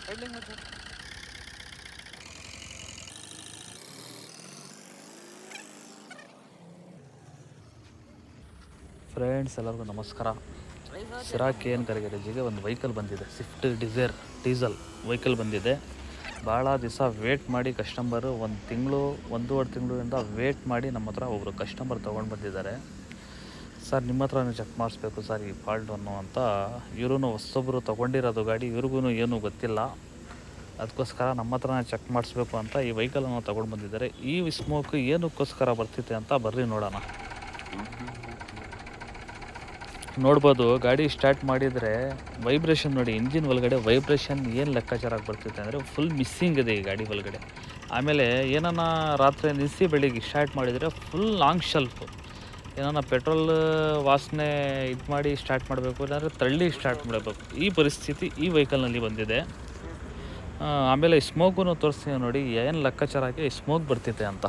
Friends ಎಲ್ಲರಿಗೂ ನಮಸ್ಕಾರ. ಸಿರಾ KN ಗರಗೇರೇಜಿಗೆ ಒಂದು ವೆಹಿಕಲ್ ಬಂದಿದೆ. ಸ್ವಿಫ್ಟ್ ಡಿಸೈರ್ ಡೀಸೆಲ್ ವೆಹಿಕಲ್ ಬಂದಿದೆ. ಭಾಳ ದಿವಸ ವೇಟ್ ಮಾಡಿ ಕಸ್ಟಮರು 1 ತಿಂಗಳು 1.5 ತಿಂಗಳಿಂದ ವೇಟ್ ಮಾಡಿ ನಮ್ಮ ಹತ್ರ ಒಬ್ಬರು ಕಸ್ಟಮರ್ ತೊಗೊಂಡು ಬಂದಿದ್ದಾರೆ. ಸರ್ ನಿಮ್ಮ ಹತ್ರನೇ ಚೆಕ್ ಮಾಡಿಸ್ಬೇಕು ಸರ್ ಈ ಫಾಲ್ಟನ್ನು ಅಂತ. ಇವರು ಹೊಸೊಬ್ಬರು ತೊಗೊಂಡಿರೋದು ಗಾಡಿ, ಇವ್ರಿಗೂ ಏನೂ ಗೊತ್ತಿಲ್ಲ. ಅದಕ್ಕೋಸ್ಕರ ನಮ್ಮ ಹತ್ರನೇ ಚೆಕ್ ಮಾಡಿಸ್ಬೇಕು ಅಂತ ಈ ವೆಹಿಕಲನ್ನು ತೊಗೊಂಡು ಬಂದಿದ್ದಾರೆ. ಈ ಸ್ಮೋಕ್ ಏನಕ್ಕೋಸ್ಕರ ಬರ್ತಿದೆ ಅಂತ ಬರ್ರಿ ನೋಡೋಣ. ನೋಡ್ಬೋದು ಗಾಡಿ ಸ್ಟಾರ್ಟ್ ಮಾಡಿದರೆ ವೈಬ್ರೇಷನ್ ನೋಡಿ, ಇಂಜಿನ್ ಒಳಗಡೆ ವೈಬ್ರೇಷನ್ ಏನು ಲೆಕ್ಕಾಚಾರ ಬರ್ತಿದೆ ಅಂದರೆ ಫುಲ್ ಮಿಸ್ಸಿಂಗ್ ಇದೆ ಈ ಗಾಡಿ ಒಳಗಡೆ. ಆಮೇಲೆ ಏನನ್ನ ರಾತ್ರಿ ನಿಲ್ಲಿಸಿ ಬೆಳಿಗ್ಗೆ ಸ್ಟಾರ್ಟ್ ಮಾಡಿದರೆ ಫುಲ್ ಲಾಂಗ್ ಶೆಲ್ಫು. ಏನನ್ನ ಪೆಟ್ರೋಲ್ ವಾಸನೆ ಇದು ಮಾಡಿ ಸ್ಟಾರ್ಟ್ ಮಾಡಬೇಕು, ಇಲ್ಲಾಂದರೆ ತಳ್ಳಿ ಸ್ಟಾರ್ಟ್ ಮಾಡಬೇಕು, ಈ ಪರಿಸ್ಥಿತಿ ಈ ವೆಹಿಕಲ್ನಲ್ಲಿ ಬಂದಿದೆ. ಆಮೇಲೆ ಸ್ಮೋಕನ್ನು ತೋರಿಸ್ತೀನಿ ನೋಡಿ, ಏನು ಲೆಕ್ಕಾಚಾರ ಆಗಿ ಸ್ಮೋಕ್ ಬರ್ತಿದೆ ಅಂತ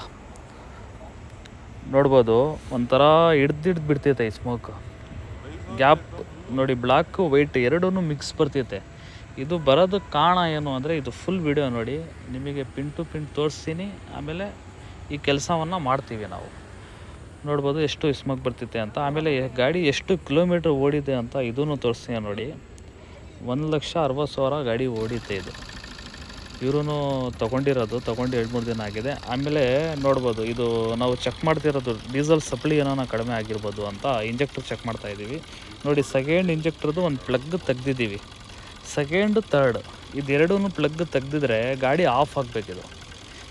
ನೋಡ್ಬೋದು. ಒಂಥರ ಹಿಡ್ದು ಬಿಡ್ತೈತೆ ಈ ಸ್ಮೋಕ್. ಗ್ಯಾಪ್ ನೋಡಿ, ಬ್ಲ್ಯಾಕ್ ವೈಟ್ ಎರಡೂ ಮಿಕ್ಸ್ ಬರ್ತೈತೆ. ಇದು ಬರೋದಕ್ಕೆ ಕಾರಣ ಏನು ಅಂದರೆ, ಇದು ಫುಲ್ ವಿಡಿಯೋ ನೋಡಿ, ನಿಮಗೆ ಪಿನ್ ಟು ಪಿನ್ ತೋರಿಸ್ತೀನಿ. ಆಮೇಲೆ ಈ ಕೆಲಸವನ್ನು ಮಾಡ್ತೀವಿ ನಾವು. ನೋಡ್ಬೋದು ಎಷ್ಟು ಸ್ಮೋಕ್ ಬರ್ತಿದೆ ಅಂತ. ಆಮೇಲೆ ಗಾಡಿ ಎಷ್ಟು ಕಿಲೋಮೀಟ್ರ್ ಓಡಿದೆ ಅಂತ ಇದೂ ತೋರಿಸ್ತೀನಿ ನೋಡಿ. 1,60,000 ಗಾಡಿ ಓಡಿತೆ ಇದು. ಇವರು ತೊಗೊಂಡು 2-3 ದಿನ ಆಗಿದೆ. ಆಮೇಲೆ ನೋಡ್ಬೋದು, ಇದು ನಾವು ಚೆಕ್ ಮಾಡ್ತಿರೋದು ಡೀಸೆಲ್ ಸಪ್ಲಿ ಏನೋ ಕಡಿಮೆ ಆಗಿರ್ಬೋದು ಅಂತ ಇಂಜೆಕ್ಟ್ರ್ ಚೆಕ್ ಮಾಡ್ತಾಯಿದ್ದೀವಿ ನೋಡಿ. ಸೆಕೆಂಡ್ ಇಂಜೆಕ್ಟ್ರದ್ದು ಒಂದು ಪ್ಲಗ್ ತೆಗ್ದಿದ್ದೀವಿ, ಸೆಕೆಂಡು ತರ್ಡ್ ಇದೆರಡೂ ಪ್ಲಗ್ ತೆಗ್ದಿದ್ರೆ ಗಾಡಿ ಆಫ್ ಆಗಬೇಕಿದು,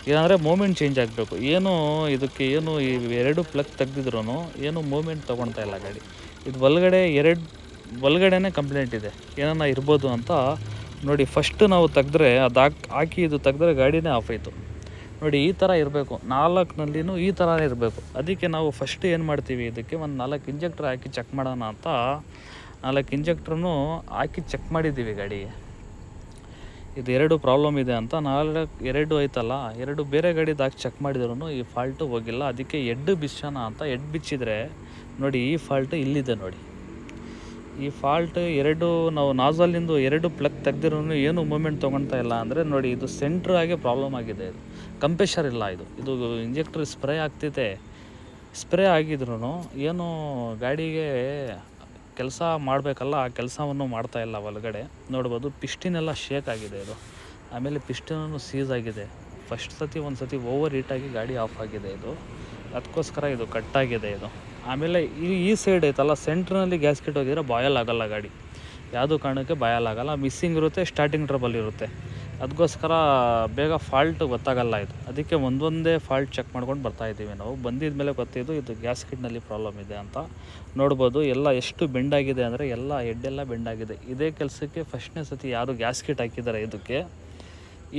ಇಲ್ಲಾಂದರೆ ಮೂಮೆಂಟ್ ಚೇಂಜ್ ಆಗಬೇಕು. ಏನು ಇದಕ್ಕೆ ಏನು ಈ 2 ಪ್ಲಗ್ ತೆಗ್ದಿದ್ರೂ ಏನು ಮೂಮೆಂಟ್ ತೊಗೊಳ್ತಾ ಇಲ್ಲ ಗಾಡಿ. ಇದು ಒಳಗಡೆನೇ ಕಂಪ್ಲೇಂಟ್ ಇದೆ, ಏನನ್ನ ಇರ್ಬೋದು ಅಂತ ನೋಡಿ. ಫಸ್ಟು ನಾವು ತೆಗೆದ್ರೆ ಅದು ಹಾಕಿ ಇದು ತೆಗೆದ್ರೆ ಗಾಡಿನೇ ಆಫ್ ಆಯಿತು ನೋಡಿ. ಈ ಥರ ಇರಬೇಕು, 4ನಲ್ಲಿನೂ ಈ ಥರನೇ ಇರಬೇಕು. ಅದಕ್ಕೆ ನಾವು ಫಸ್ಟ್ ಏನು ಮಾಡ್ತೀವಿ, ಇದಕ್ಕೆ ಒಂದು 4 ಇಂಜೆಕ್ಟ್ರ್ ಹಾಕಿ ಚೆಕ್ ಮಾಡೋಣ ಅಂತ 4 ಇಂಜೆಕ್ಟ್ರೂ ಹಾಕಿ ಚೆಕ್ ಮಾಡಿದ್ದೀವಿ ಗಾಡಿಗೆ. ಇದು 2 ಪ್ರಾಬ್ಲಮ್ ಇದೆ ಅಂತ 2 ಐತಲ್ಲ, 2 ಬೇರೆ ಗಾಡಿದು ಹಾಕಿ ಚೆಕ್ ಮಾಡಿದ್ರೂ ಈ ಫಾಲ್ಟು ಹೋಗಿಲ್ಲ. ಅದಕ್ಕೆ ಎಡ್ ಬಿಚ್ಚೋಣ ಅಂತ ಎಡ್ ಬಿಚ್ಚಿದ್ರೆ ನೋಡಿ, ಈ ಫಾಲ್ಟು ಇಲ್ಲಿದೆ ನೋಡಿ. ಈ ಫಾಲ್ಟ್ 2 ನಾವು ನಾಜಲಿಂದು 2 ಪ್ಲಗ್ ತೆಗ್ದಿರೂ ಏನು ಮೂಮೆಂಟ್ ತೊಗೊಳ್ತಾ ಇಲ್ಲ ಅಂದರೆ ನೋಡಿ, ಇದು ಸೆಂಟ್ರಾಗೆ ಪ್ರಾಬ್ಲಮ್ ಆಗಿದೆ. ಇದು ಕಂಪ್ರೆಷರ್ ಇಲ್ಲ, ಇದು ಇಂಜೆಕ್ಟ್ರ್ ಸ್ಪ್ರೇ ಆಗ್ತಿದೆ. ಸ್ಪ್ರೇ ಆಗಿದ್ರೂ ಏನು ಗಾಡಿಗೆ ಕೆಲಸ ಮಾಡಬೇಕಲ್ಲ, ಆ ಕೆಲಸವನ್ನು ಮಾಡ್ತಾ ಇಲ್ಲ ಒಳಗಡೆ. ನೋಡ್ಬೋದು ಪಿಸ್ಟಿನೆಲ್ಲ ಶೇಕ್ ಆಗಿದೆ ಇದು. ಆಮೇಲೆ ಪಿಸ್ಟನೂ ಸೀಸ್ ಆಗಿದೆ. ಒಂದು ಸತಿ ಓವರ್ ಹೀಟಾಗಿ ಗಾಡಿ ಆಫ್ ಆಗಿದೆ ಇದು, ಅದಕ್ಕೋಸ್ಕರ ಇದು ಕಟ್ಟಾಗಿದೆ ಇದು. ಆಮೇಲೆ ಈ ಸೈಡ್ ಐತಲ್ಲ, ಸೆಂಟ್ರ್ನಲ್ಲಿ ಗ್ಯಾಸ್ಕೆಟ್ ಹೋಗಿದ್ರೆ ಬಾಯಲ್ ಆಗೋಲ್ಲ ಗಾಡಿ, ಯಾವುದೂ ಕಾರಣಕ್ಕೆ ಬಾಯಲ್ ಆಗೋಲ್ಲ. ಮಿಸ್ಸಿಂಗ್ ಇರುತ್ತೆ, ಸ್ಟಾರ್ಟಿಂಗ್ ಟ್ರಬಲ್ ಇರುತ್ತೆ. ಅದಕ್ಕೋಸ್ಕರ ಬೇಗ ಫಾಲ್ಟ್ ಗೊತ್ತಾಗಲ್ಲ ಇದು. ಅದಕ್ಕೆ ಒಂದೊಂದೇ ಫಾಲ್ಟ್ ಚೆಕ್ ಮಾಡ್ಕೊಂಡು ಬರ್ತಾಯಿದ್ದೀವಿ ನಾವು. ಬಂದಿದ ಮೇಲೆ ಗೊತ್ತಿದ್ದು ಇದು ಗ್ಯಾಸ್ಕೆಟ್ನಲ್ಲಿ ಪ್ರಾಬ್ಲಮ್ ಇದೆ ಅಂತ. ನೋಡ್ಬೋದು ಎಲ್ಲ ಎಷ್ಟು ಬೆಂಡಾಗಿದೆ ಅಂದರೆ ಎಲ್ಲ ಹೆಡ್ಡೆಲ್ಲ ಬೆಂಡಾಗಿದೆ. ಇದೇ ಕೆಲಸಕ್ಕೆ ಫಸ್ಟ್ನೇ ಸತಿ ಯಾರು ಗ್ಯಾಸ್ಕೆಟ್ ಹಾಕಿದ್ದಾರೆ ಇದಕ್ಕೆ,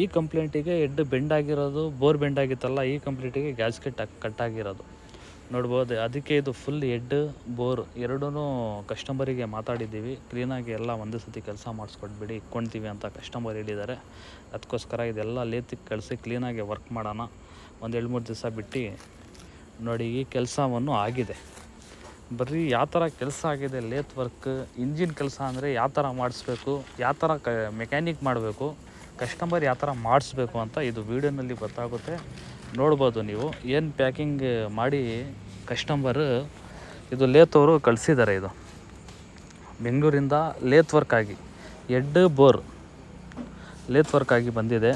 ಈ ಕಂಪ್ಲೇಂಟಿಗೆ ಹೆಡ್ ಬೆಂಡಾಗಿರೋದು, ಬೋರ್ ಬೆಂಡಾಗಿತ್ತಲ್ಲ, ಈ ಕಂಪ್ಲೇಂಟಿಗೆ ಗ್ಯಾಸ್ಕೆಟ್ ಕಟ್ಟಾಗಿರೋದು ನೋಡ್ಬೋದು. ಅದಕ್ಕೆ ಇದು ಫುಲ್ ಹೆಡ್ ಬೋರ್ ಎರಡೂ ಕಸ್ಟಮರಿಗೆ ಮಾತಾಡಿದ್ದೀವಿ, ಕ್ಲೀನಾಗಿ ಎಲ್ಲ ಒಂದೇ ಸತಿ ಕೆಲಸ ಮಾಡಿಸ್ಕೊಟ್ಬಿಡಿ, ಇಟ್ಕೊಳ್ತೀವಿ ಅಂತ ಕಸ್ಟಮರ್ ಹೇಳಿದ್ದಾರೆ. ಅದಕ್ಕೋಸ್ಕರ ಇದೆಲ್ಲ ಲೇತಿಗೆ ಕಳಿಸಿ ಕ್ಲೀನಾಗಿ ವರ್ಕ್ ಮಾಡೋಣ. 1-2-3 ದಿವಸ ಬಿಟ್ಟು ನೋಡಿ, ಈ ಕೆಲಸವನ್ನು ಆಗಿದೆ. ಬರೀ ಯಾವ ಥರ ಕೆಲಸ ಆಗಿದೆ, ಲೇತ್ ವರ್ಕ್, ಇಂಜಿನ್ ಕೆಲಸ ಅಂದರೆ ಯಾವ ಥರ ಮಾಡಿಸ್ಬೇಕು, ಯಾವ ಥರ ಮೆಕ್ಯಾನಿಕ್ ಮಾಡಬೇಕು, ಕಸ್ಟಮರ್ ಯಾವ ಥರ ಮಾಡಿಸ್ಬೇಕು ಅಂತ ಇದು ವೀಡಿಯೋನಲ್ಲಿ ಗೊತ್ತಾಗುತ್ತೆ. ನೋಡ್ಬೋದು ನೀವು ಏನು ಪ್ಯಾಕಿಂಗ್ ಮಾಡಿ ಕಸ್ಟಮರ್ ಇದು ಲೇತವರು ಕಳಿಸಿದ್ದಾರೆ. ಇದು ಬೆಂಗಳೂರಿಂದ ಲೇತ್ ವರ್ಕ್ ಆಗಿ ಹೆಡ್ ಬೋರ್ ಲೇತ್ ವರ್ಕ್ ಆಗಿ ಬಂದಿದೆ.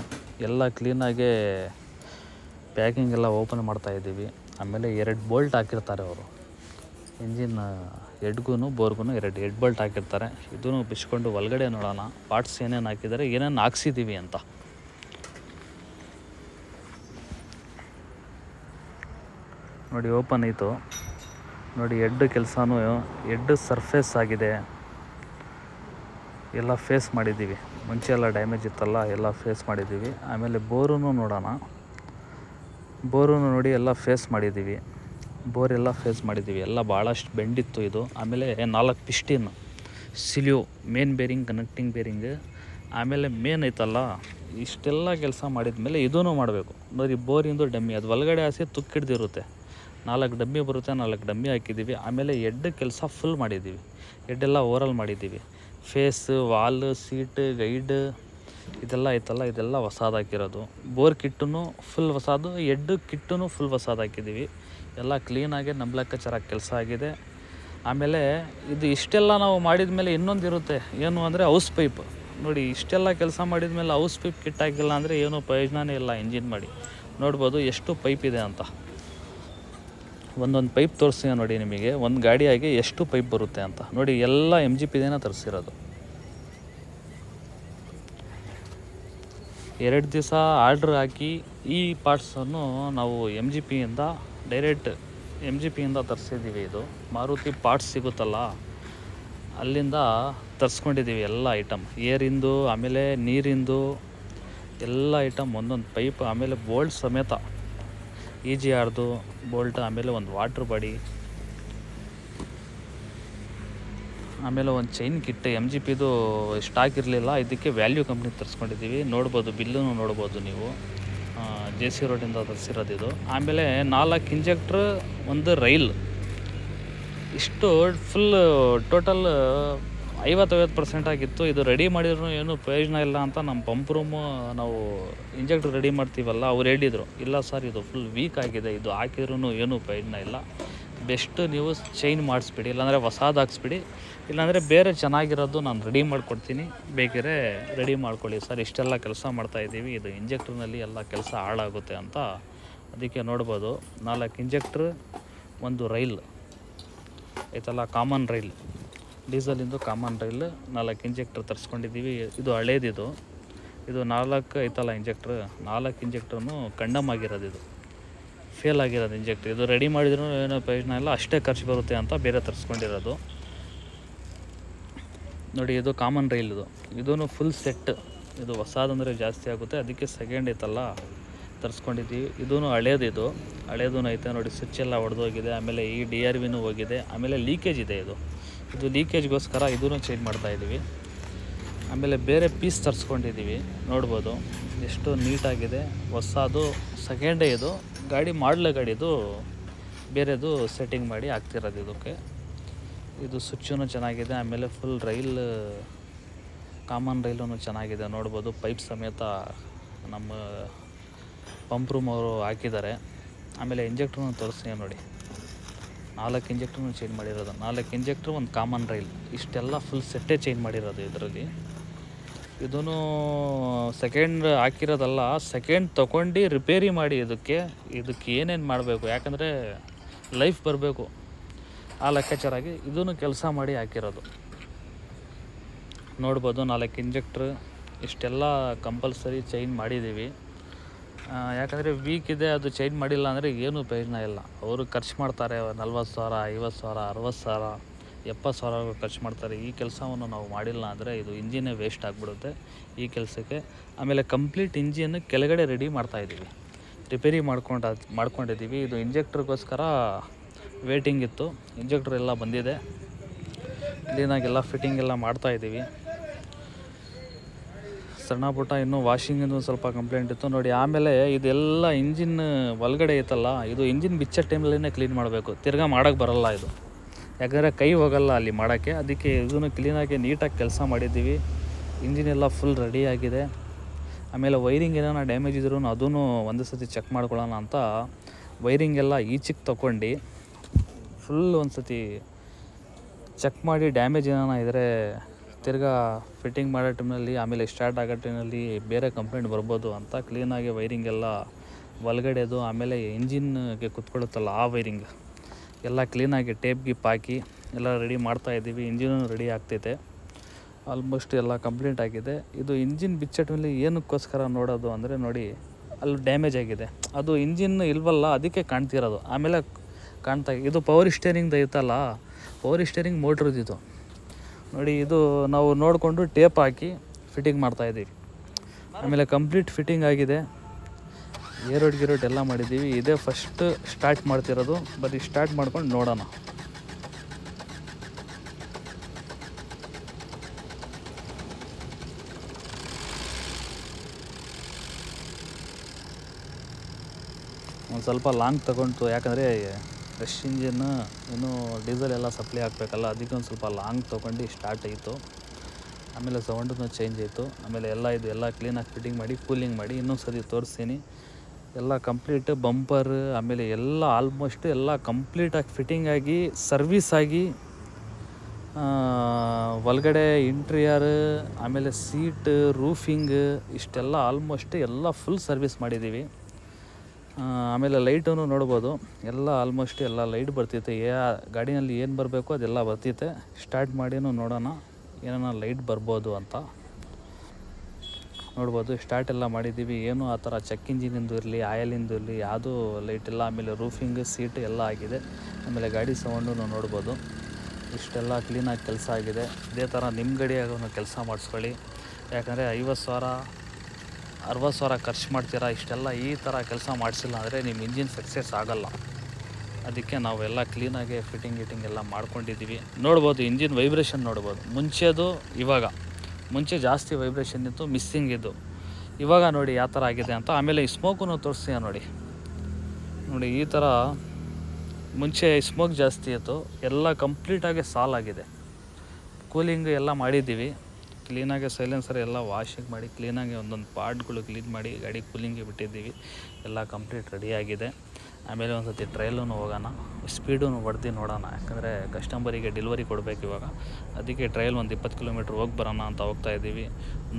ಎಲ್ಲ ಕ್ಲೀನಾಗೆ ಪ್ಯಾಕಿಂಗ್ ಎಲ್ಲ ಓಪನ್ ಮಾಡ್ತಾಯಿದ್ದೀವಿ. ಆಮೇಲೆ 2 ಬೋಲ್ಟ್ ಹಾಕಿರ್ತಾರೆ ಅವರು, ಇಂಜಿನ್ ಹೆಡ್ಗೂ ಬೋರ್ಗೂ 2 ಹೆಡ್ ಬೋಲ್ಟ್ ಹಾಕಿರ್ತಾರೆ. ಇದೂ ಬಿಚ್ಕೊಂಡು ಒಳಗಡೆ ನೋಡೋಣ ಪಾರ್ಟ್ಸ್ ಏನೇನು ಹಾಕಿದ್ದಾರೆ, ಏನೇನು ಹಾಕ್ಸಿದ್ದೀವಿ ಅಂತ. ನೋಡಿ ಓಪನ್ ಆಯಿತು ನೋಡಿ. ಹೆಡ್ ಕೆಲಸನೂ ಹೆಡ್ ಸರ್ಫೇಸ್ ಆಗಿದೆ, ಎಲ್ಲ ಫೇಸ್ ಮಾಡಿದ್ದೀವಿ. ಮುಂಚೆ ಎಲ್ಲ ಡ್ಯಾಮೇಜ್ ಇತ್ತಲ್ಲ, ಎಲ್ಲ ಫೇಸ್ ಮಾಡಿದ್ದೀವಿ. ಆಮೇಲೆ ಬೋರೂ ನೋಡೋಣ, ಬೋರೂ ನೋಡಿ ಎಲ್ಲ ಫೇಸ್ ಮಾಡಿದ್ದೀವಿ. ಬೋರೆಲ್ಲ ಫೇಸ್ ಮಾಡಿದ್ದೀವಿ, ಎಲ್ಲ ಭಾಳಷ್ಟು ಬೆಂಡಿತ್ತು ಇದು. ಆಮೇಲೆ 4 ಪಿಸ್ಟಿನ್, ಸಿಲಿಯೋ, ಮೇನ್ ಬೇರಿಂಗ್, ಕನೆಕ್ಟಿಂಗ್ ಬೇರಿಂಗ್, ಆಮೇಲೆ ಮೇನ್ ಐತಲ್ಲ, ಇಷ್ಟೆಲ್ಲ ಕೆಲಸ ಮಾಡಿದ ಮೇಲೆ ಇದೂ ಮಾಡಬೇಕು ನೋಡಿ. ಬೋರಿಂದು ಡಮ್ಮಿ ಅದು ಒಳಗಡೆ ಹಾಸಿ ತುಕ್ಕಿಡ್ದಿರುತ್ತೆ. 4 ಡಮ್ಮಿ ಬರುತ್ತೆ, 4 ಡಮ್ಮಿ ಹಾಕಿದ್ದೀವಿ. ಆಮೇಲೆ ಹೆಡ್ ಕೆಲಸ ಫುಲ್ ಮಾಡಿದ್ದೀವಿ, ಹೆಡ್ಡೆಲ್ಲ ಓವರಾಲ್ ಮಾಡಿದ್ದೀವಿ. ಫೇಸ್, ವಾಲ್, ಸೀಟ್, ಗೈಡ್ ಇದೆಲ್ಲ ಐತಲ್ಲ ಇದೆಲ್ಲ ಹೊಸಾದು ಹಾಕಿರೋದು. ಬೋರ್ ಕಿಟ್ಟೂ ಫುಲ್ ಹೊಸದು, ಹೆಡ್ ಕಿಟ್ಟೂ ಫುಲ್ ಹೊಸದು ಹಾಕಿದ್ದೀವಿ. ಎಲ್ಲ ಕ್ಲೀನಾಗಿ ನಮ್ಮ ಲೆಕ್ಕಾಚಾರ ಕೆಲಸ ಆಗಿದೆ. ಆಮೇಲೆ ಇದು ಇಷ್ಟೆಲ್ಲ ನಾವು ಮಾಡಿದ ಮೇಲೆ ಇನ್ನೊಂದು ಇರುತ್ತೆ, ಏನು ಅಂದರೆ ಹೌಸ್ ಪೈಪ್. ನೋಡಿ ಇಷ್ಟೆಲ್ಲ ಕೆಲಸ ಮಾಡಿದ ಮೇಲೆ ಹೌಸ್ ಪೈಪ್ ಕಿಟ್ ಹಾಕಿಲ್ಲ ಅಂದರೆ ಏನೂ ಪ್ರಯೋಜನವೇ ಇಲ್ಲ. ಇಂಜಿನ್ ಮಾಡಿ ನೋಡ್ಬೋದು ಎಷ್ಟು ಪೈಪ್ ಇದೆ ಅಂತ. ಒಂದೊಂದು ಪೈಪ್ ತೋರಿಸ್ತೀನಿ ನೋಡಿ ನಿಮಗೆ, ಒಂದು ಗಾಡಿಯಾಗಿ ಎಷ್ಟು ಪೈಪ್ ಬರುತ್ತೆ ಅಂತ ನೋಡಿ. ಎಲ್ಲ MGPದೇನ ತರಿಸಿರೋದು. 2 ದಿವಸ ಆರ್ಡ್ರ್ ಹಾಕಿ ಈ ಪಾರ್ಟ್ಸನ್ನು ನಾವು MGPಯಿಂದ ಡೈರೆಕ್ಟ್ MGPಯಿಂದ ತರಿಸಿದ್ದೀವಿ. ಇದು ಮಾರುತಿ ಪಾರ್ಟ್ಸ್ ಸಿಗುತ್ತಲ್ಲ, ಅಲ್ಲಿಂದ ತರಿಸ್ಕೊಂಡಿದ್ದೀವಿ ಎಲ್ಲ ಐಟಮ್. ಏರಿಂದು, ಆಮೇಲೆ ನೀರಿಂದು ಎಲ್ಲ ಐಟಮ್, ಒಂದೊಂದು ಪೈಪ್, ಆಮೇಲೆ ಬೋಲ್ಟ್ ಸಮೇತ EGRದು ಬೋಲ್ಟ್, ಆಮೇಲೆ ಒಂದು ವಾಟ್ರ್ ಬಾಡಿ, ಆಮೇಲೆ ಒಂದು ಚೈನ್ ಕಿಟ್. MGPದು ಸ್ಟಾಕ್ ಇರಲಿಲ್ಲ, ಇದಕ್ಕೆ ವ್ಯಾಲ್ಯೂ ಕಂಪ್ನಿ ತರಿಸ್ಕೊಂಡಿದ್ದೀವಿ. ನೋಡ್ಬೋದು, ಬಿಲ್ಲೂ ನೋಡ್ಬೋದು ನೀವು. JC ರೋಡಿಂದ ತರಿಸಿರೋದು ಇದು. ಆಮೇಲೆ 4 ಇಂಜೆಕ್ಟ್ರ್, ಒಂದು ರೈಲ್, ಇಷ್ಟು ಫುಲ್ ಟೋಟಲ್ 50% ಆಗಿತ್ತು. ಇದು ರೆಡಿ ಮಾಡಿದ್ರು ಏನು ಪ್ರಯೋಜನ ಇಲ್ಲ ಅಂತ ನಮ್ಮ ಪಂಪ್ ರೂಮು ನಾವು ಇಂಜೆಕ್ಟ್ರ್ ರೆಡಿ ಮಾಡ್ತೀವಲ್ಲ, ಅವ್ರು ಹೇಳಿದರು, ಇಲ್ಲ ಸರ್ ಇದು ಫುಲ್ ವೀಕ್ ಆಗಿದೆ, ಇದು ಹಾಕಿದ್ರೂ ಏನೂ ಪ್ರಯೋಜನ ಇಲ್ಲ, ಬೆಸ್ಟ್ ನೀವು ಚೈನ್ ಮಾಡಿಸ್ಬಿಡಿ, ಇಲ್ಲಾಂದರೆ ಹೊಸಾದು ಹಾಕ್ಸ್ಬಿಡಿ, ಇಲ್ಲಾಂದರೆ ಬೇರೆ ಚೆನ್ನಾಗಿರೋದು ನಾನು ರೆಡಿ ಮಾಡಿಕೊಡ್ತೀನಿ, ಬೇಕಿದ್ರೆ ರೆಡಿ ಮಾಡ್ಕೊಳ್ಳಿ ಸರ್, ಇಷ್ಟೆಲ್ಲ ಕೆಲಸ ಮಾಡ್ತಾಯಿದ್ದೀವಿ, ಇದು ಇಂಜೆಕ್ಟ್ರ್ನಲ್ಲಿ ಎಲ್ಲ ಕೆಲಸ ಹಾಳಾಗುತ್ತೆ ಅಂತ. ಅದಕ್ಕೆ ನೋಡ್ಬೋದು 4 ಇಂಜೆಕ್ಟ್ರ್, ಒಂದು ರೈಲ್ ಐತಲ್ಲ, ಕಾಮನ್ ರೈಲ್, ಡೀಸೆಲಿಂದು ಕಾಮನ್ ರೈಲ್, 4 ಇಂಜೆಕ್ಟ್ರ್ ತರಿಸ್ಕೊಂಡಿದ್ದೀವಿ. ಇದು ಹಳೇದಿದು, ಇದು 4 ಐತಲ್ಲ ಇಂಜೆಕ್ಟ್ರ್, 4 ಇಂಜೆಕ್ಟ್ರೂ ಕಂಡಮ್ ಆಗಿರೋದು, ಇದು ಫೇಲ್ ಆಗಿರೋದು ಇಂಜೆಕ್ಟ್ರ್. ಇದು ರೆಡಿ ಮಾಡಿದ್ರೂ ಏನೋ ಪ್ರಯೋಜನ ಇಲ್ಲ, ಅಷ್ಟೇ ಖರ್ಚು ಬರುತ್ತೆ ಅಂತ ಬೇರೆ ತರಿಸ್ಕೊಂಡಿರೋದು. ನೋಡಿ ಇದು ಕಾಮನ್ ರೈಲ್, ಇದೂ ಫುಲ್ ಸೆಟ್. ಇದು ಹೊಸದಂದರೆ ಜಾಸ್ತಿ ಆಗುತ್ತೆ, ಅದಕ್ಕೆ ಸೆಕೆಂಡ್ ಐತಲ್ಲ ತರಿಸ್ಕೊಂಡಿದ್ದೀವಿ. ಇದೂ ಹಳೇದು ಐತೆ ನೋಡಿ, ಸ್ವಿಚ್ ಎಲ್ಲ ಒಡೆದೋಗಿದೆ. ಆಮೇಲೆ ಈ DRVನೂ ಹೋಗಿದೆ. ಆಮೇಲೆ ಲೀಕೇಜ್ ಇದೆ, ಇದು ಲೀಕೇಜ್ಗೋಸ್ಕರ ಇದೂ ಚೇಂಜ್ ಮಾಡ್ತಾಯಿದ್ದೀವಿ. ಆಮೇಲೆ ಬೇರೆ ಪೀಸ್ ತರಿಸ್ಕೊಂಡಿದ್ದೀವಿ, ನೋಡ್ಬೋದು ಎಷ್ಟು ನೀಟಾಗಿದೆ, ಹೊಸದು ಸೆಕೆಂಡೇ. ಇದು ಗಾಡಿ ಮಾಡಲ ಗಾಡಿದು, ಬೇರೆದು ಸೆಟ್ಟಿಂಗ್ ಮಾಡಿ ಹಾಕ್ತಿರೋದು ಇದಕ್ಕೆ. ಇದು ಸ್ವಿಚ್ಚೂ ಚೆನ್ನಾಗಿದೆ. ಆಮೇಲೆ ಫುಲ್ ರೈಲ್, ಕಾಮನ್ ರೈಲೂ ಚೆನ್ನಾಗಿದೆ, ನೋಡ್ಬೋದು ಪೈಪ್ ಸಮೇತ ನಮ್ಮ ಪಂಪ್ ರೂಮ್ ಅವರು ಹಾಕಿದ್ದಾರೆ. ಆಮೇಲೆ ಇಂಜೆಕ್ಟ್ರೂ ತೋರಿಸ್ತೀನಿ ನೋಡಿ, 4 ಇಂಜೆಕ್ಟ್ರೂ ಚೇಂಜ್ ಮಾಡಿರೋದು, 4 ಇಂಜೆಕ್ಟ್ರು, ಒಂದು ಕಾಮನ್ ರೈಲ್, ಇಷ್ಟೆಲ್ಲ ಫುಲ್ ಸೆಟ್ಟೇ ಚೇಂಜ್ ಮಾಡಿರೋದು ಇದರಲ್ಲಿ. ಇದೂ ಸೆಕೆಂಡ್ ಹಾಕಿರೋದಲ್ಲ, ಸೆಕೆಂಡ್ ತೊಗೊಂಡು ರಿಪೇರಿ ಮಾಡಿ ಇದಕ್ಕೆ ಏನೇನು ಮಾಡಬೇಕು, ಯಾಕಂದರೆ ಲೈಫ್ ಬರಬೇಕು ಆ ಲೆಕ್ಕಾಚಾರಾಗಿ ಇದೂ ಕೆಲಸ ಮಾಡಿ ಹಾಕಿರೋದು. ನೋಡ್ಬೋದು 4 ಇಂಜೆಕ್ಟ್ರ್, ಇಷ್ಟೆಲ್ಲ ಕಂಪಲ್ಸರಿ ಚೇಂಜ್ ಮಾಡಿದ್ದೀವಿ. ಯಾಕಂದರೆ ವೀಕ್ ಇದೆ, ಅದು ಚೇಂಜ್ ಮಾಡಿಲ್ಲ ಅಂದರೆ ಏನೂ ಪ್ರಯೋಜನ ಇಲ್ಲ. ಅವರು ಖರ್ಚು ಮಾಡ್ತಾರೆ 40,000, 50,000, 60,000, 70,000 ಖರ್ಚು ಮಾಡ್ತಾರೆ. ಈ ಕೆಲಸವನ್ನು ನಾವು ಮಾಡಿಲ್ಲ ಅಂದರೆ ಇದು ಇಂಜಿನೇ ವೇಸ್ಟ್ ಆಗಿಬಿಡುತ್ತೆ ಈ ಕೆಲಸಕ್ಕೆ. ಆಮೇಲೆ ಕಂಪ್ಲೀಟ್ ಇಂಜಿನ್ ಕೆಳಗಡೆ ರೆಡಿ ಮಾಡ್ತಾಯಿದ್ದೀವಿ, ರಿಪೇರಿ ಮಾಡ್ಕೊಂಡಿದ್ದೀವಿ. ಇದು ಇಂಜೆಕ್ಟ್ರಿಗೋಸ್ಕರ ವೇಟಿಂಗ್ ಇತ್ತು, ಇಂಜೆಕ್ಟ್ರ್ ಎಲ್ಲ ಬಂದಿದೆ, ಕ್ಲೀನಾಗೆಲ್ಲ ಫಿಟ್ಟಿಂಗ್ ಎಲ್ಲ ಮಾಡ್ತಾಯಿದ್ದೀವಿ. ಸಣ್ಣ ಪುಟ್ಟ ಇನ್ನೂ ವಾಷಿಂಗಿಂದು ಸ್ವಲ್ಪ ಕಂಪ್ಲೇಂಟ್ ಇತ್ತು ನೋಡಿ. ಆಮೇಲೆ ಇದೆಲ್ಲ ಇಂಜಿನ್ ಒಳಗಡೆ ಐತಲ್ಲ, ಇದು ಇಂಜಿನ್ ಬಿಚ್ಚೋ ಟೈಮಲ್ಲೇ ಕ್ಲೀನ್ ಮಾಡಬೇಕು, ತಿರ್ಗಾ ಮಾಡೋಕ್ಕೆ ಬರೋಲ್ಲ ಇದು, ಯಾಕಂದರೆ ಕೈ ಹೋಗಲ್ಲ ಅಲ್ಲಿ ಮಾಡೋಕ್ಕೆ. ಅದಕ್ಕೆ ಇದನ್ನು ಕ್ಲೀನಾಗಿ ನೀಟಾಗಿ ಕೆಲಸ ಮಾಡಿದ್ದೀವಿ. ಇಂಜಿನ್ ಎಲ್ಲ ಫುಲ್ ರೆಡಿಯಾಗಿದೆ. ಆಮೇಲೆ ವೈರಿಂಗ್ ಏನಾರ ಡ್ಯಾಮೇಜ್ ಇದ್ರೂ ಅದೂ ಒಂದೇ ಸತಿ ಚೆಕ್ ಮಾಡ್ಕೊಳ್ಳೋಣ ಅಂತ ವೈರಿಂಗ್ ಎಲ್ಲ ಈಚೆಗೆ ತೊಗೊಂಡು ಫುಲ್ ಒಂದು ಸತಿ ಚೆಕ್ ಮಾಡಿ, ಡ್ಯಾಮೇಜ್ ಏನಾರ ಇದ್ದರೆ ತಿರ್ಗಾ ಫಿಟ್ಟಿಂಗ್ ಮಾಡೋ ಟೈಮ್ನಲ್ಲಿ, ಆಮೇಲೆ ಸ್ಟಾರ್ಟ್ ಆಗೋ ಟೈಮ್ನಲ್ಲಿ ಬೇರೆ ಕಂಪ್ಲೇಂಟ್ ಬರ್ಬೋದು ಅಂತ ಕ್ಲೀನಾಗಿ ವೈರಿಂಗ್ ಎಲ್ಲ ಒಳಗಡೆದು, ಆಮೇಲೆ ಇಂಜಿನ್ಗೆ ಕುತ್ಕೊಳ್ಳುತ್ತಲ್ಲ ಆ ವೈರಿಂಗ್ ಎಲ್ಲ ಕ್ಲೀನಾಗಿ ಟೇಪ್ ಗಿಪ್ ಹಾಕಿ ಎಲ್ಲ ರೆಡಿ ಮಾಡ್ತಾಯಿದ್ದೀವಿ. ಇಂಜಿನೂ ರೆಡಿ ಆಗ್ತೈತೆ, ಆಲ್ಮೋಸ್ಟ್ ಎಲ್ಲ ಕಂಪ್ಲೀಟ್ ಆಗಿದೆ. ಇದು ಇಂಜಿನ್ ಬಿಚ್ಚೋ ಟೈಮಲ್ಲಿ ಏನಕ್ಕೋಸ್ಕರ ನೋಡೋದು ಅಂದರೆ ನೋಡಿ, ಅಲ್ಲಿ ಡ್ಯಾಮೇಜ್ ಆಗಿದೆ, ಅದು ಇಂಜಿನ್ ಇಲ್ವಲ್ಲ ಅದಕ್ಕೆ ಕಾಣ್ತಿರೋದು. ಆಮೇಲೆ ಇದು ಪವರ್ ಸ್ಟೇರಿಂಗ್ದು ಐತಲ್ಲ, ಪವರ್ ಸ್ಟೇರಿಂಗ್ ಮೋಟ್ರದ್ದು ನೋಡಿ. ಇದು ನಾವು ನೋಡಿಕೊಂಡು ಟೇಪ್ ಹಾಕಿ ಫಿಟ್ಟಿಂಗ್ ಮಾಡ್ತಾಯಿದ್ದೀವಿ. ಆಮೇಲೆ ಕಂಪ್ಲೀಟ್ ಫಿಟ್ಟಿಂಗ್ ಆಗಿದೆ, ಗಿರೋಟ್ ಎಲ್ಲ ಮಾಡಿದ್ದೀವಿ. ಇದೇ ಫಸ್ಟ್ ಸ್ಟಾರ್ಟ್ ಮಾಡ್ತಿರೋದು, ಬರೀ ಸ್ಟಾರ್ಟ್ ಮಾಡ್ಕೊಂಡು ನೋಡೋಣ. ಒಂದು ಸ್ವಲ್ಪ ಲಾಂಗ್ ತಗೊಂಡು, ಯಾಕಂದರೆ ಫ್ರೆಶ್ ಇಂಜಿನ್ನು ಇನ್ನೂ ಡೀಸೆಲ್ ಎಲ್ಲ ಸಪ್ಲೈ ಹಾಕಬೇಕಲ್ಲ, ಅದಕ್ಕೆ ಒಂದು ಸ್ವಲ್ಪ ಲಾಂಗ್ ತೊಗೊಂಡು ಸ್ಟಾರ್ಟ್ ಆಯಿತು. ಆಮೇಲೆ ಸೌಂಡೂ ಚೇಂಜ್ ಆಯಿತು. ಆಮೇಲೆ ಎಲ್ಲ ಕ್ಲೀನಾಗಿ ಫಿಟ್ಟಿಂಗ್ ಮಾಡಿ ಕೂಲಿಂಗ್ ಮಾಡಿ ಇನ್ನೊಂದು ಸರಿ ತೋರಿಸ್ತೀನಿ. ಎಲ್ಲ ಕಂಪ್ಲೀಟ್ ಬಂಪರ್ ಆಮೇಲೆ ಎಲ್ಲ ಆಲ್ಮೋಸ್ಟ್ ಎಲ್ಲ ಕಂಪ್ಲೀಟಾಗಿ ಫಿಟ್ಟಿಂಗ್ ಆಗಿ ಸರ್ವೀಸ್ ಆಗಿ ಒಳಗಡೆ ಇಂಟ್ರಿಯರ್ ಆಮೇಲೆ ಸೀಟ್ ರೂಫಿಂಗ್ ಇಷ್ಟೆಲ್ಲ ಆಲ್ಮೋಸ್ಟ್ ಎಲ್ಲ ಫುಲ್ ಸರ್ವಿಸ್ ಮಾಡಿದ್ದೀವಿ. ಆಮೇಲೆ ಲೈಟೂ ನೋಡ್ಬೋದು, ಎಲ್ಲ ಆಲ್ಮೋಸ್ಟ್ ಎಲ್ಲ ಲೈಟ್ ಬರ್ತೈತೆ. ಗಾಡಿನಲ್ಲಿ ಏನು ಬರಬೇಕು ಅದೆಲ್ಲ ಬರ್ತೈತೆ. ಸ್ಟಾರ್ಟ್ ಮಾಡಿನೂ ನೋಡೋಣ ಏನಾನ ಲೈಟ್ ಬರ್ಬೋದು ಅಂತ. ನೋಡ್ಬೋದು ಸ್ಟಾರ್ಟ್ ಎಲ್ಲ ಮಾಡಿದ್ದೀವಿ. ಏನು ಆ ಥರ ಚೆಕ್ ಇಂಜಿನಿಂದು ಇರಲಿ ಆಯಲಿಂದು ಇರಲಿ ಯಾವುದೂ ಲೈಟ್ ಇಲ್ಲ. ಆಮೇಲೆ ರೂಫಿಂಗ್ ಸೀಟ್ ಎಲ್ಲ ಆಗಿದೆ. ಆಮೇಲೆ ಗಾಡಿ ಸೌಂಡೂ ನೋಡ್ಬೋದು. ಇಷ್ಟೆಲ್ಲ ಕ್ಲೀನಾಗಿ ಕೆಲಸ ಆಗಿದೆ. ಇದೇ ಥರ ನಿಮ್ಮ ಗಡಿಯಾಗೂ ಕೆಲಸ ಮಾಡಿಸ್ಕೊಳ್ಳಿ. ಯಾಕಂದರೆ 50,000 60,000 ಖರ್ಚು ಮಾಡ್ತೀರಾ, ಇಷ್ಟೆಲ್ಲ ಈ ಥರ ಕೆಲಸ ಮಾಡಿಸಿಲ್ಲ ಅಂದರೆ ನಿಮ್ಮ ಇಂಜಿನ್ ಸಕ್ಸಸ್ ಆಗೋಲ್ಲ. ಅದಕ್ಕೆ ನಾವೆಲ್ಲ ಕ್ಲೀನಾಗಿ ಫಿಟ್ಟಿಂಗ್ ಎಲ್ಲ ಮಾಡ್ಕೊಂಡಿದ್ದೀವಿ. ನೋಡ್ಬೋದು ಇಂಜಿನ್ ವೈಬ್ರೇಷನ್ ನೋಡ್ಬೋದು. ಮುಂಚೆ ಜಾಸ್ತಿ ವೈಬ್ರೇಷನ್ ಇತ್ತು, ಮಿಸ್ಸಿಂಗ್ ಇದ್ದು. ಇವಾಗ ನೋಡಿ ಯಾವ ಥರ ಆಗಿದೆ ಅಂತ. ಆಮೇಲೆ ಈ ಸ್ಮೋಕೂ ತೋರಿಸ್ತೀಯ ನೋಡಿ ಈ ಥರ. ಮುಂಚೆ ಸ್ಮೋಕ್ ಜಾಸ್ತಿ ಇತ್ತು, ಎಲ್ಲ ಕಂಪ್ಲೀಟಾಗಿ ಸಾಲ್ ಆಗಿದೆ. ಕೂಲಿಂಗ್ ಎಲ್ಲ ಮಾಡಿದ್ದೀವಿ ಕ್ಲೀನಾಗಿ. ಸೈಲೆನ್ಸರ್ ಎಲ್ಲ ವಾಷಿಂಗ್ ಮಾಡಿ ಕ್ಲೀನಾಗಿ ಒಂದೊಂದು ಪಾರ್ಟ್ಗಳು ಕ್ಲೀನ್ ಮಾಡಿ ಗಾಡಿ ಕೂಲಿಂಗಿಗೆ ಬಿಟ್ಟಿದ್ದೀವಿ. ಎಲ್ಲ ಕಂಪ್ಲೀಟ್ ರೆಡಿಯಾಗಿದೆ. ಆಮೇಲೆ ಒಂದು ಸತಿ ಟ್ರಯಲ್ಲೂ ಹೋಗೋಣ, ಸ್ಪೀಡೂ ಹೊಡೆದು ನೋಡೋಣ. ಯಾಕಂದರೆ ಕಸ್ಟಮರಿಗೆ ಡೆಲಿವರಿ ಕೊಡಬೇಕು ಇವಾಗ. ಅದಕ್ಕೆ ಟ್ರಯಲ್ ಒಂದು 20 ಕಿಲೋಮೀಟ್ರ್ ಹೋಗಿ ಬರೋಣ ಅಂತ ಹೋಗ್ತಾಯಿದ್ದೀವಿ.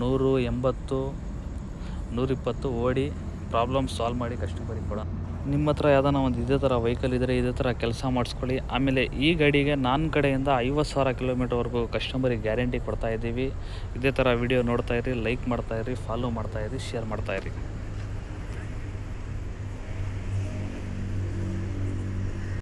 180 120 ಓಡಿ ಪ್ರಾಬ್ಲಮ್ ಸಾಲ್ವ್ ಮಾಡಿ ಕಸ್ಟಮರಿಗೆ ಕೊಡೋಣ. ನಿಮ್ಮ ಹತ್ರ ಯಾವ್ದಾನ ಒಂದು ಇದೇ ಥರ ವೆಹಿಕಲ್ ಇದ್ದರೆ ಇದೇ ಥರ ಕೆಲಸ ಮಾಡಿಸ್ಕೊಳ್ಳಿ. ಆಮೇಲೆ ಈ ಗಾಡಿಗೆ ನನ್ನ ಕಡೆಯಿಂದ 50,000 ಕಿಲೋಮೀಟರ್ವರೆಗೂ ಕಸ್ಟಮರಿಗೆ ಗ್ಯಾರಂಟಿ ಕೊಡ್ತಾಯಿದ್ದೀವಿ. ಇದೇ ಥರ ವಿಡಿಯೋ ನೋಡ್ತಾಯಿರಿ, ಲೈಕ್ ಮಾಡ್ತಾಯಿರಿ, ಫಾಲೋ ಮಾಡ್ತಾಯಿರಿ, ಶೇರ್ ಮಾಡ್ತಾಯಿರಿ.